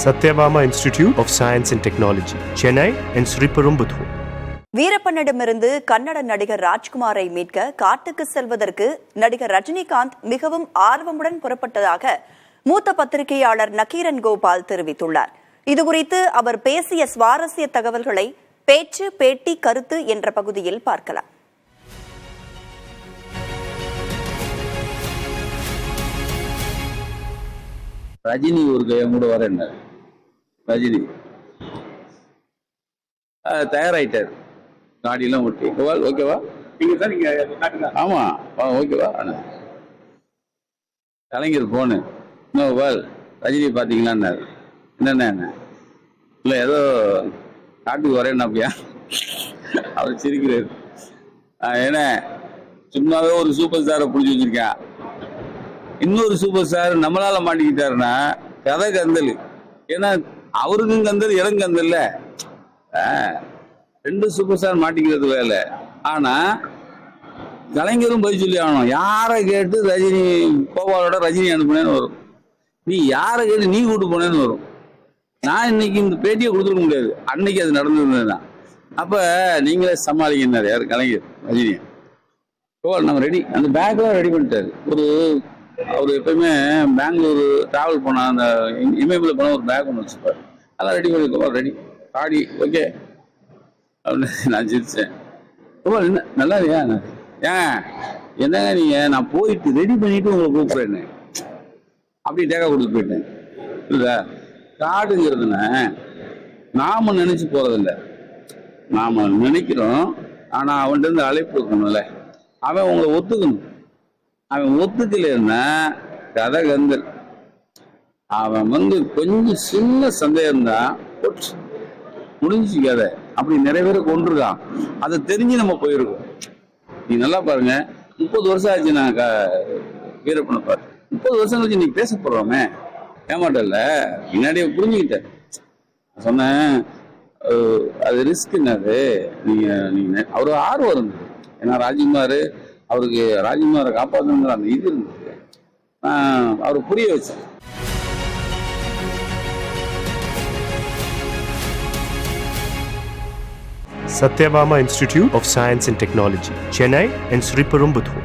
Satyabama Institute of Science and Technology, Chennai and Sriperumbudur. வீரப்பனிடமிருந்து Kannada நடிகர் ராஜ்குமாரை மீட்க காட்டுக்கு செல்வதற்கு நடிகர் ரஜினிகாந்த் மிகவும் ஆர்வமுடன் புறப்பட்டதாக மூத்த பத்திரிகையாளர் நக்கீரன் கோபால் தெரிவித்துள்ளார். இதுகுறித்து அவர் பேசிய சுவாரஸ்ய தகவல்களை பேச்சு, பேட்டி, கருத்து என்ற பகுதியில் பார்க்கலாம். ரஜினி ஒரு கையம் கூட வர என்ன ரஜினி தயாராயிட்டார், காடியெல்லாம் ஓட்டி. கோபால் ஓகேவா? ஆமா ஓகேவா? கலைஞர் போனு கோபால் ரஜினி பாத்தீங்களான்னாரு. என்னென்ன இல்லை ஏதோ காட்டுக்கு வரேன்னா அப்படியா? அவர் சிரிக்கிறார். ஏன்னா சும்மாவே ஒரு சூப்பர் ஸ்டாரை பிடிச்சி வச்சிருக்கேன், இன்னொரு சூப்பர் ஸ்டார் நம்மளால மாட்டிக்கிட்டாருன்னா கதை கந்தல். ஏன்னா அவருக்கும் கந்தல், எனக்கு கந்தல்ல. ரெண்டு சூப்பர் ஸ்டார் மாட்டிக்கிறது வேலை. ஆனா கலைஞரும் போய் சொல்லி ஆகணும். யாரை கேட்டு ரஜினி கோபாலோட ரஜினி அனுப்புனேன்னு வரும், நீ யாரை கேட்டு நீ கூட்டு போனேன்னு வரும். நான் இன்னைக்கு இந்த பேட்டியை கொடுத்துருக்க முடியாது, அன்னைக்கு அது நடந்திருந்ததுதான். அப்ப நீங்களே சமாளிக்கினார் யார்? கலைஞர் ரஜினி. கோபால் நம்ம ரெடி, அந்த பேக்லாம் ரெடி பண்ணிட்டாரு. அவர் எப்பயுமே பெங்களூர் டிராவல் போனா அந்த இமயமலை போன ஒரு பேக் ஒன்று வச்சுப்பாரு, அதெல்லாம் ரெடி பண்ணி கோபால் ரெடி காடி ஓகே அப்படின்னு நான் சிரிச்சேன். கோபால் என்ன நல்லா இல்லையா? ஏன் என்னங்க நீங்க, நான் போயிட்டு ரெடி பண்ணிட்டு உங்களை கூப்பிடுறேன்னு அப்படி டேக்கா கொடுத்து போயிட்டேன். இல்லை காடுங்கிறதுனா நாம நினைச்சு போறதில்லை, நாம நினைக்கிறோம். ஆனா அவன்கிட்ட இருந்து அழைப்பு இருக்கணும்ல, அவன் உங்களை ஒத்துக்கணும். அவன் ஒத்துக்கலன்னா கதை கந்தல். அவன் கொஞ்சம் சின்ன சந்தேகம் தான் முடிஞ்சு கதை. அப்படி நிறைய பேரை கொண்டிருக்கான், அதை தெரிஞ்சு நம்ம போயிருக்கோம். நீ நல்லா பாருங்க, 30 வருஷம் ஆச்சு நான் வீரப்பனை பாரு. 30 வருஷம் கழிச்சு நீ பேச போடுறோமே, ஏமாட்டல முன்னாடியே புரிஞ்சுக்கிட்டேன். சொன்னேன் அது ரிஸ்க் என்னது. நீங்க அவரு ஆர்வம் இருந்தது. ஏன்னா ராஜ்குமார், அவருக்கு ராஜ்குமாரை காப்பாற்றணுங்கிற அந்த இது இருந்தது. அவரு புரிய வச்சேன். Satyabama Institute of Science and Technology, Chennai and Sriperumbudur.